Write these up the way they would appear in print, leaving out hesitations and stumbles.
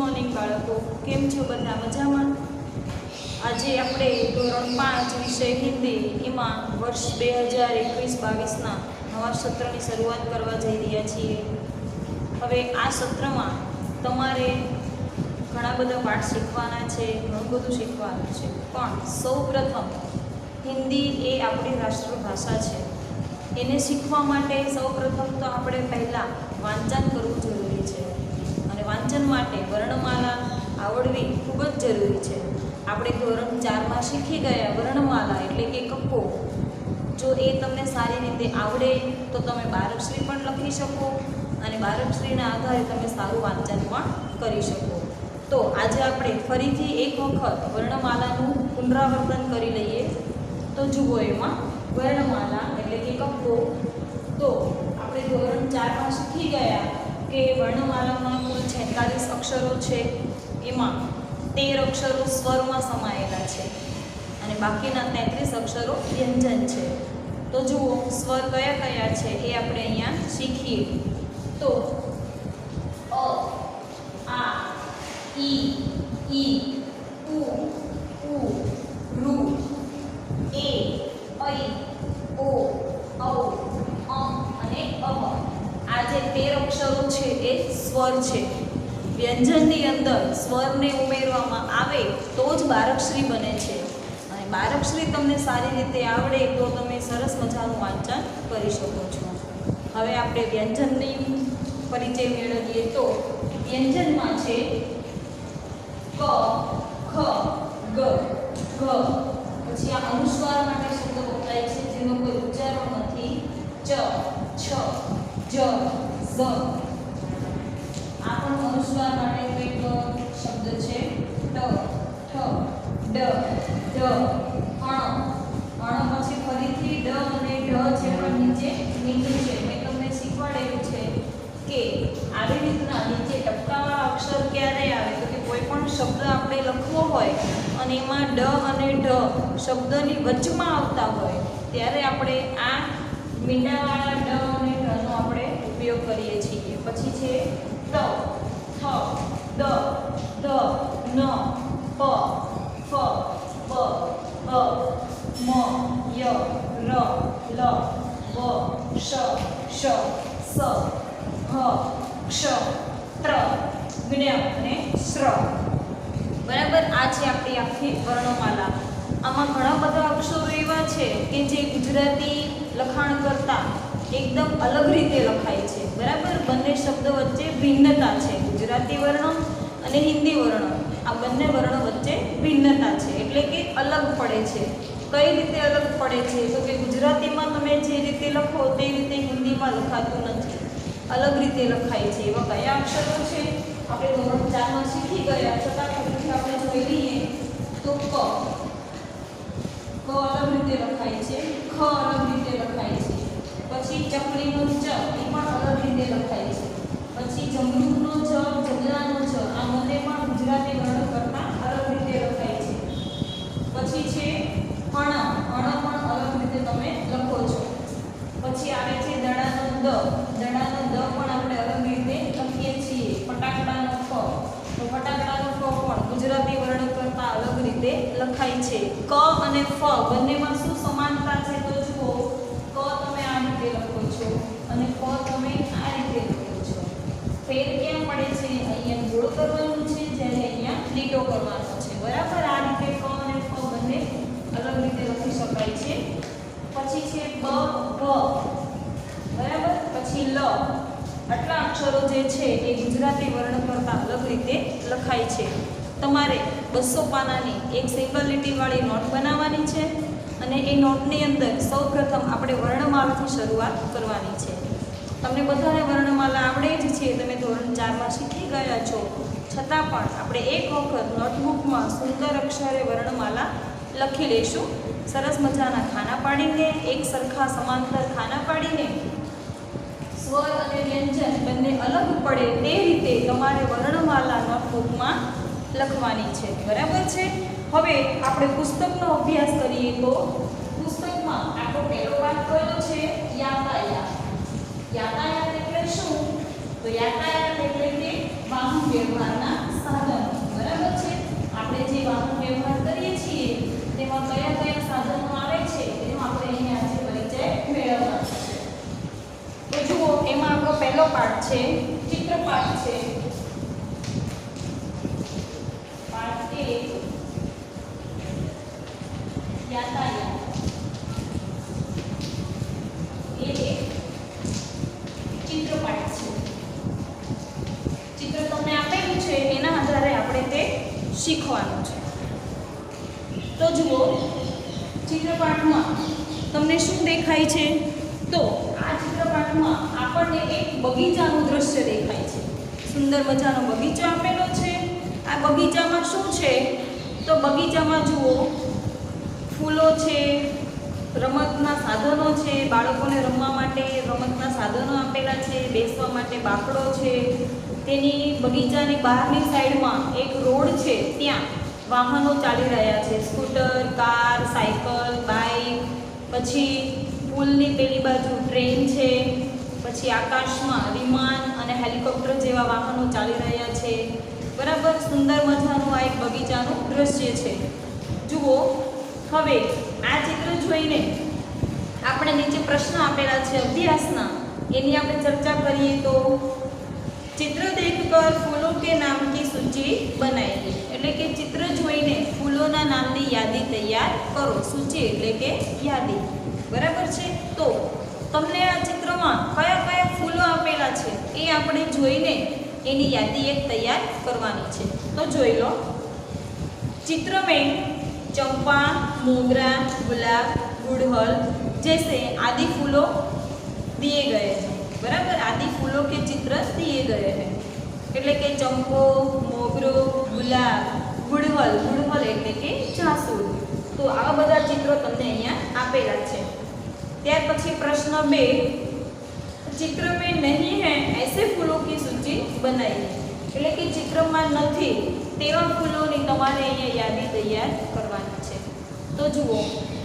Morning બાળકો, કેમ છો બધા? મજામાં? આજે આપણે ધોરણ 5 વિષય હિન્દી એમાં વર્ષ 2021-22ના નવા સત્રની શરૂઆત કરવા જઈ રહ્યા છીએ. હવે આ સત્રમાં તમારે ઘણા બધા પાઠ શીખવાના છે, ઘણું બધું શીખવાનું છે, પણ સૌપ્રથમ હિન્દી એ આપણી રાષ્ટ્રભાષા છે. એને શીખવા માટે સૌપ્રથમ તો આપણે પહેલાં વાંચન કરવું જરૂરી છે અને વાંચન માટે વર્ણમાલા આવડવી ખૂબ જ જરૂરી છે. આપણે ધોરણ 4માં શીખી ગયા વર્ણમાલા એટલે કે કક્કો. જો એ તમને સારી રીતે આવડે તો તમે બારકશ્રી પણ લખી શકો અને બારકશ્રીના આધારે તમે સારું વાંચન પણ કરી શકો. તો આજે આપણે ફરીથી એક વખત વર્ણમાલાનું પુનરાવર્તન કરી લઈએ. તો જુઓ, એમાં વર્ણમાલા એટલે કે કક્કો. તો આપણે ધોરણ 4માં શીખી ગયા કે વર્ણમાલામાં કુલ 46 અક્ષરો છે, એમાં 13 અક્ષરો સ્વરમાં સમાયેલા છે અને બાકીના 33 અક્ષરો વ્યંજન છે. તો જુઓ, સ્વર કયા કયા છે એ આપણે અહીંયા શીખીએ. તો અ, આ, ઈ, ઉ, ઋ, એ, ઐ, ઓ, ઔ, અં અને અહ. આ જે 13 અક્ષરો છે એ સ્વર છે. વ્યંજનની અંદર સ્વરને ઉમેરવામાં આવે તો જ બારકશ્રી બને છે અને બારકશ્રી તમને સારી રીતે આવડે તો તમે સરસ મજાનું વાંચન કરી શકો છો. હવે આપણે વ્યંજનની પરિચય મેળવીએ. તો વ્યંજનમાં છે ક, ખ, ગ, ઘ. પછી આ અનુસ્વાર માટે શબ્દ વપરાય છે જેનો કોઈ ઉચ્ચારણ નથી. ચ, છ, જ, ઝ. આ પણ અનુસ્વાર માટે કંઈક શબ્દ છે. ટ, ઠ, ડ, ઢ, અણ. અણ પછી ફરીથી ડ અને ઢ છે પણ નીચે નીકળે છે. મેં તમને શીખવાડેલું છે કે આવી રીતના નીચે ટપકાવાળા અક્ષર ક્યારે આવે તો કે કોઈ પણ શબ્દ આપણે લખવો હોય અને એમાં ડ અને ઢ શબ્દની વચમાં આવતા હોય ત્યારે આપણે આ મીંડાવાળા ડ અને ઢનો આપણે ઉપયોગ કરીએ છીએ. પછી છે ત, થ, દ, ધ, ન, પ, ફ, બ, ભ, મ, ય, ર, લ, વ, શ, શ, સ, હ, ક્ષ, ત્ર, જ્ઞ અને શ્ર. બરાબર, આ છે આપણી આખી વર્ણમાલા. આમાં ઘણા બધા અક્ષરો એવા છે કે જે ગુજરાતી લખાણ કરતાં એકદમ અલગ રીતે લખાય છે. બરાબર, બંને શબ્દ વચ્ચે ભિન્નતા છે. ગુજરાતી વર્ણ અને હિન્દી વર્ણ, આ બંને વર્ણ વચ્ચે ભિન્નતા છે એટલે કે અલગ પડે છે. કઈ રીતે અલગ પડે છે તો કે ગુજરાતીમાં તમે જે રીતે લખો તે રીતે હિન્દીમાં લખાતું નથી, અલગ રીતે લખાય છે. એવા કયા અક્ષરો છે આપણે ધોરણ 4માં શીખી ગયા, છતાં ફરીથી આપણે જોઈ લઈએ. તો ક અલગ રીતે લખાય છે, ખ અલગ રીતે લખાય છે. પછી ચકલીનો ચ એ પણ અલગ રીતે લખાય છે. પછી જમરૂખનો જ, જગલાનો જ, આ બંને પણ ગુજરાતી વર્ણ કરતાં અલગ રીતે લખાય છે. પછી છે અણ પણ અલગ રીતે તમે લખો છો. પછી આવે છે દડાનો દ, દડાનો દ પણ આપણે અલગ રીતે લખીએ છીએ. ફટાકડાનો ફ, તો ફટાકડાનો ફ પણ ગુજરાતી વર્ણ કરતાં અલગ રીતે લખાય છે. ક અને ફ બંનેમાં શું સમાનતા છે તો જુઓ, ક તમે આ રીતે લખો છો અને ફ તમે આ રીતે લખો છો. ફેર ક્યાં પડે છે? અહીંયા ગોળ કરવાનું છે જ્યારે અહીંયા લીટો કરવાનો છે. બરાબર, આ રીતે ક અને ફ બંને અલગ રીતે લખી શકાય છે. પછી છે બ, ભ. બરાબર, પછી લ. આટલા અક્ષરો જે છે એ ગુજરાતી વર્ણ કરતાં અલગ રીતે લખાય છે. તમારે 200 પાનાની એક સિંગલ લીટીવાળી નોટ બનાવવાની છે અને એ નોટની અંદર સૌપ્રથમ આપણે વર્ણમાળાથી શરૂઆત કરવાની છે. તમને બધાને વર્ણમાળા આવડે જ છે, તમે ધોરણ 4માં શીખી ગયા છો, છતાં પણ આપણે એક વખત નોટબુકમાં સુંદર અક્ષરે વર્ણમાળા લખી લઈશું. સરસ મજાના ખાના પાડીને, એક સરખા સમાંતર ખાના પાડીને સ્વર અને વ્યંજન બંને અલગ પડે તે રીતે તમારે વર્ણમાલા નોટબુકમાં લખવાની છે. બરાબર છે. હવે આપણે પુસ્તકનો અભ્યાસ કરીએ. તો પુસ્તકમાં આપણો પહેલો પાઠ કયો છે? યાતાયાત. યાતાયાત એટલે શું? તો યાતાયાત એટલે કે વાહન વ્યવહારના સાધનો. તેમાં કયા કયા સાધનો આવે છે એનો આપણે અહીંયા આજે પરિચય મેળવવાનો છે. તો જુઓ એમાં આપણો પહેલો પાઠ છે ચિત્રપાઠ છે. પાઠ એ યાતાયાત. એ એક ચિત્રપાઠ છે. ચિત્ર તમને આપેલું છે એના આધારે આપણે તે શીખવાનું છે. તો જુઓ ચિત્રપાઠમાં તમને શું દેખાય છે? તો આ ચિત્રપાઠમાં આપણને એક બગીચાનું દ્રશ્ય દેખાય છે. સુંદર મજાનો બગીચો આપેલો છે. આ બગીચામાં શું છે? તો બગીચામાં જુઓ ફૂલો છે, રમતના સાધનો છે, બાળકોને રમવા માટે રમતના સાધનો આપેલા છે, બેસવા માટે બાકડો છે. તેની બગીચાની બહારની સાઈડમાં એક રોડ છે, ત્યાં વાહનો ચાલી રહ્યા છે, સ્કૂટર, કાર, સાયકલ, બાઇક. પછી પુલની પેલી બાજુ ટ્રેન છે. પછી આકાશમાં વિમાન અને હેલિકોપ્ટર જેવા વાહનો ચાલી રહ્યા છે. બરાબર, સુંદર મજાનું આ એક બગીચાનું દ્રશ્ય છે. જુઓ હવે આ ચિત્ર જોઈને આપણે નીચે પ્રશ્ન આપેલા છે અભ્યાસના, એની આપણે ચર્ચા કરીએ. તો चित्र देखकर फूलों के नाम की सूची बनाइए. એટલે કે ચિત્ર જોઈને ફૂલોના નામની યાદી તૈયાર કરો. સૂચિ એટલે કે યાદી. બરાબર છે. તો તમને આ ચિત્રમાં કયા કયા ફૂલો આપેલા છે એ આપણે જોઈને એની યાદી એક તૈયાર કરવાની છે. તો જોઈ લો. चित्र में चंपा, मोगरा, गुलाब, गुड़हल जैसे आदि फूलों दिए गए हैं. बराबर, आदि फूलों के चित्र दिए गए हैं. એટલે કે ચંપો, મોગરો, ગુલાબ, ગુડહલ. ગુડહલ એટલે કે જાસૂદ. તો આવા બધા ચિત્રો તમને અહીંયા આપેલા છે. ત્યાર પછી પ્રશ્ન 2, चित्र में नहीं है ऐसे फूलों की सूची बनाइए. એટલે કે ચિત્રમાં નથી તેવા ફૂલોની તમારે અહીંયા યાદી તૈયાર કરવાની છે. તો જુઓ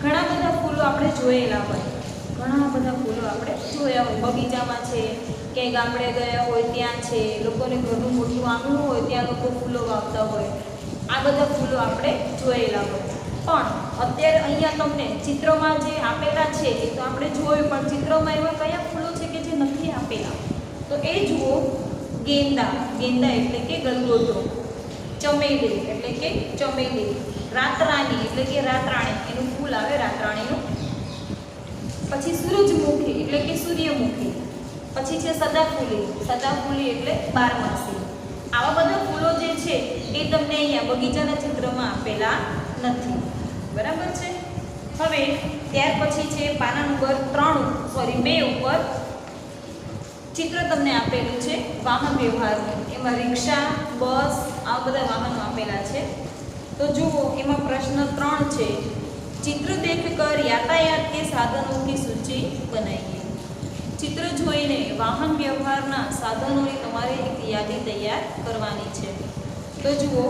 ઘણા બધા ફૂલો આપણે જોયેલા હોય, ઘણા બધા ફૂલો આપણે જોયા હોય. બગીચામાં છે કે ગામડે ગયા હોય ત્યાં છે, લોકોને ઘરનું મોટું આંગણું હોય ત્યાં લોકો ફૂલો વાવતા હોય. આ બધા ફૂલો આપણે જોયેલા હોય. પણ અત્યારે અહીંયા તમને ચિત્રમાં જે આપેલા છે એ તો આપણે જોયું, પણ ચિત્રમાં એવા કયા ફૂલો છે કે જે નથી આપેલા? તો એ જુઓ. ગેંદા. ગેંદા એટલે કે ગલગોટો. ચમેલી એટલે કે ચમેલી. રાતરાણી એટલે કે રાતરાણી, એનું ફૂલ આવે રાતરાણીનું. પછી સૂરજમુખી એટલે કે સૂર્યમુખી. પછી છે સદાફૂલી. સદાફૂલી એટલે બારમાસી. આવા બધા ફૂલો જે છે એ તમને અહીંયા બગીચાના ચિત્રમાં આપેલા નથી. બરાબર છે. હવે ત્યાર પછી છે પાના નંબર 2 ઉપર ચિત્ર તમને આપેલું છે વાહન વ્યવહારનું. એમાં રિક્ષા, બસ, આવા બધા વાહનો આપેલા છે. તો જુઓ એમાં પ્રશ્ન 3 છે, चित्र देखकर यातायात के साधनों की सूची बनाइए. ચિત્ર જોઈને વાહન વ્યવહારના સાધનોની તમારે એક યાદી તૈયાર કરવાની છે. તો જુઓ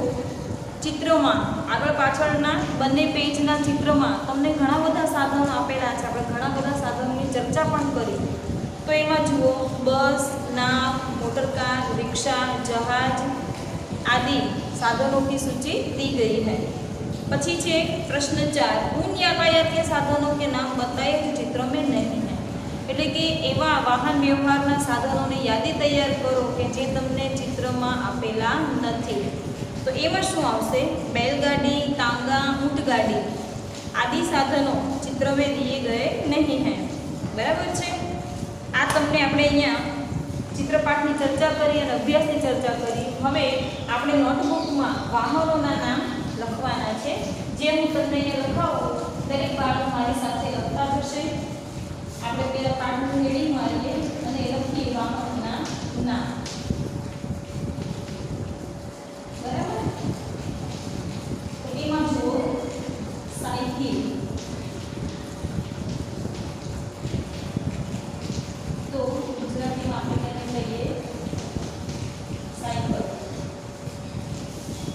ચિત્રમાં આગળ પાછળના બંને પેજના ચિત્રમાં તમને ઘણા બધા સાધનો આપેલા છે. આપણે ઘણા બધા સાધનોની ચર્ચા પણ કરી. તો એમાં જુઓ બસ, નાવ, મોટરકાર, रिक्शा, जहाज आदि साधनों की सूची दी गई है. પછી છે પ્રશ્ન 4, उन यातायात के साधनों के नाम बताए जो चित्र में नहीं है. એટલે કે એવા વાહન વ્યવહારના સાધનોની યાદી તૈયાર કરો કે જે તમને ચિત્રમાં આપેલા નથી. તો એમાં શું આવશે? बैलगाड़ी, तांगा, ऊंटगाड़ी आदि साधनों चित्र में दिए गए नहीं हैं. બરાબર છે. આ તમને આપણે અહીંયા ચિત્રપાઠની ચર્ચા કરી અને અભ્યાસની ચર્ચા કરી. હવે આપણે નોટબુકમાં વાહનોના નામ લખવાના છે. જે હું તમને અહીંયા લખાવું દરેક બાળકો મારી સાથે લખતા જશે. આપણે પહેલા પાઠનું હેડિંગ મારીએ અને લખીએ વાહનોના નામ. બરાબર. તો એમાં જુઓ સાયકલ. તો ગુજરાતીમાં આપણે તેને લઈએ સાયકલ.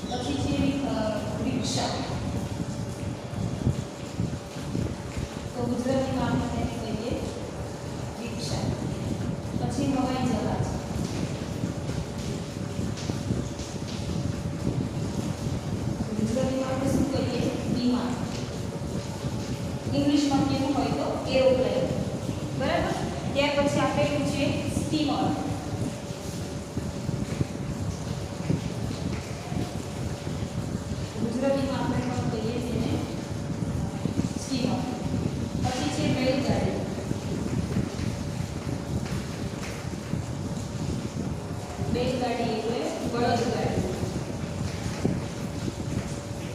પછી છે રિક્ષા. તો ગુજરાતીમાં આપણે તેને લઈએ રિક્ષા. પછી હવાઈ જહાજ. ગુજરાતીમાં આપણે શું કહીએ? વિમાન. એરોપ્લેન, બરાબર. ત્યાર પછી આપેલું છે સ્ટીમર. ગુજરાતીમાં આપણે પણ કહીએ છીએ સ્ટીમર. પછી છે રેલગાડી. બેલગાડી એટલે બળદગાડી.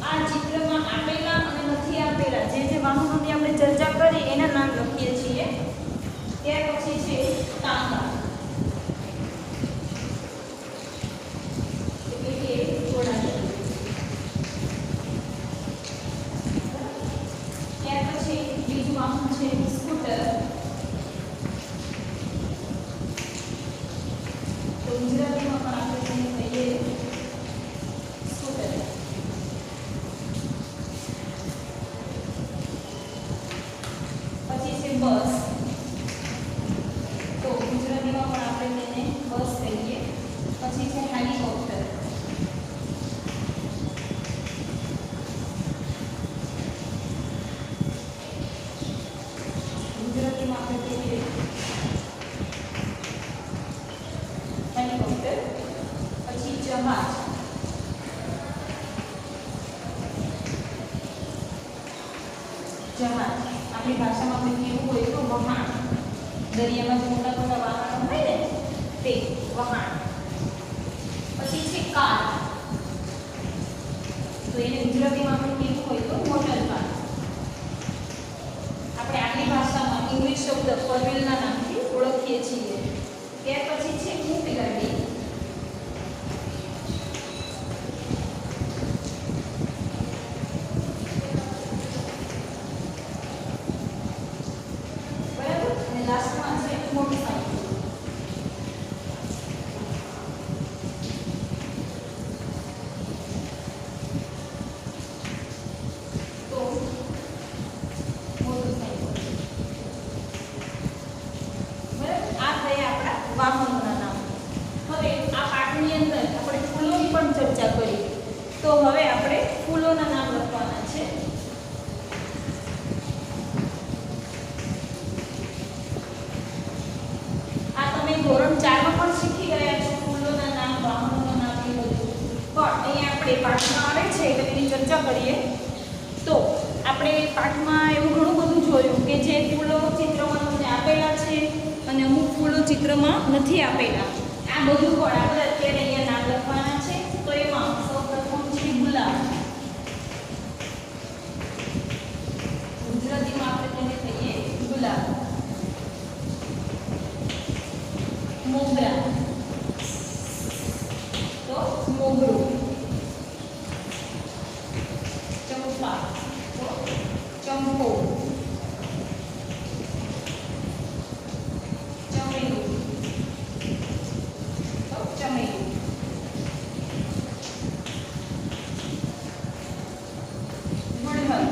આ ચિત્રમાં આપેલા અને નથી આપેલા જે વાહનોની આપણે ચર્ચા કરી એના નામ લખીએ છીએ. ત્યાર પછી છે ટાંગા, એટલે કે ઘોડાગાડી. ત્યાર પછી બીજું વાહન છે સ્કૂટર. તો ગુજરાતીમાં પણ આપણે તેને કહીએ સ્કૂટર. પછી છે બસ. તો ગુજરાતીમાં પણ આપણે તેને બસ કહીએ. પછી છે હેલિકોપ્ટર. ગુજરાતીમાં આપણે કહીએ હેલિકોપ્ટર. પછી જહાજ. જહાજ આપણી ભાષામાં આપણે કેવું હોય તો વહાણ. દરિયામાં જે મોટા મોટા વાહનો હોય ને તે વહાણ. પછી છે કાર. તો એને ગુજરાતીમાં આપણે કેવું હોય તો મોટર કાર. આપણે આપણી ભાષામાં ઇંગ્લિશ શબ્દ ફોરવ્હીલના નામથી ઓળખીએ છીએ. ત્યાર પછી છે ઊંટગાડી. બરાબર. અને લાસ્ટમાં છે મોટરસાઇકલ. તો મોટરસાઇકલ. બરાબર. આ થયા આપણા વાહનોના નામ. હવે આ પાઠની અંદર આપણે ફૂલોની પણ ચર્ચા કરી. તો હવે આપણે ફૂલોના નામ લખવાના છે. આ તમે ધોરણ 4 માં પણ શીખી ગયા છો ફૂલોના નામ, વાહનોના નામ એ બધું. પણ અહીંયા આપણે પાઠમાં આવે છે એટલે તેની ચર્ચા કરીએ. તો આપણે પાઠમાં એવું ઘણું બધું જોયું કે જે ફૂલો ચિત્રમાં તમને આપેલા છે અને અમુક ફૂલો ચિત્રમાં નથી આપેલા. આ બધું પણ આપણે અત્યારે અહીંયા નામ લખવાના છે. તો એમાં સૌપ્રથમ છે ગુલાબ. ગુજરાતીમાં આપણે તેને કહીએ ગુલાબ. મોગરા. તો મોગરું. ચંપા. તો ચંપો. ચમેલું. તો ચમેલું. ગુડહલ.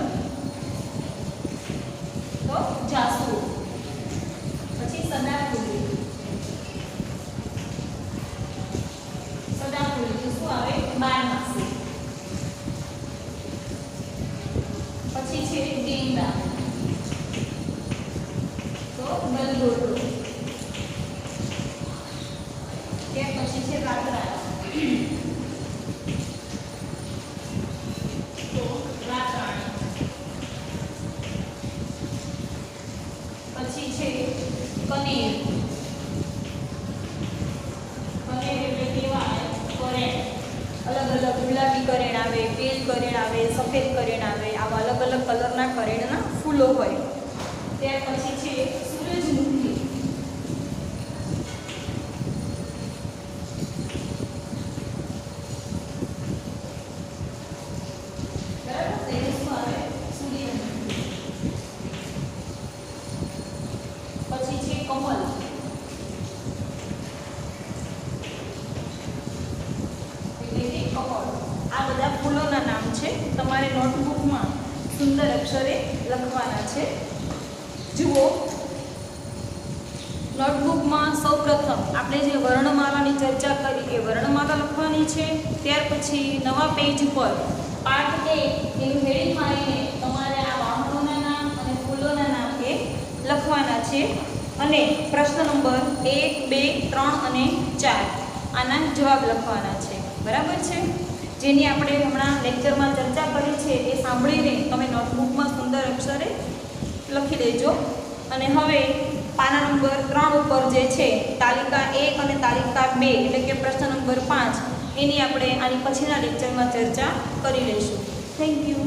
તો જાસૂદ. પછી સદાફૂલી. સદાફૂલી તો શું આવે? બારમાસી. પછી છે ગેંડા. તો ગલગોટો. ત્યાર પછી છે રાતરાણી. તો રાતરાણી. પછી છે કનેર. કનેર એટલે કેવા કરેણ. અલગ અલગ ગુલાબી કરેણ આવે, પેલ કરેણ આવે, સફેદ કરેણ આવે. આવા અલગ અલગ કલરના કરેણના ફૂલો હોય. ત્યાર પછી છે સૂરજમુખી. બરાબર. તેને શું આવે? સૂર્યમુખી. પછી છે કમલ. એટલે કે કમળ. આ બધા ફૂલોના નામ છે. તમારે નોટબુકમાં સુંદર અક્ષરે લખવાના છે. જુઓ, નોટબુકમાં સૌપ્રથમ આપણે જે વર્ણમાળાની ચર્ચા કરી એ વર્ણમાળા લખવાની છે. ત્યાર પછી નવા પેજ પર પાઠ 1 એનું હેડિંગ મારીને તમારે આ વાહનોના નામ અને ફૂલોના નામ એ છીએ અને પ્રશ્ન નંબર 1, 2, 3 અને 4 આના જવાબ લખવાના છે. બરાબર છે? જેની આપણે હમણાં લેક્ચરમાં ચર્ચા કરી છે એ સાંભળીને તમે નોટબુકમાં સુંદર અક્ષરે લખી દેજો. અને હવે પાના નંબર 3 ઉપર જે છે તાલિકા 1 અને તાલિકા 2 એટલે કે પ્રશ્ન નંબર 5 એની આપણે આની પછીના લેક્ચરમાં ચર્ચા કરી લઈશું. Thank you.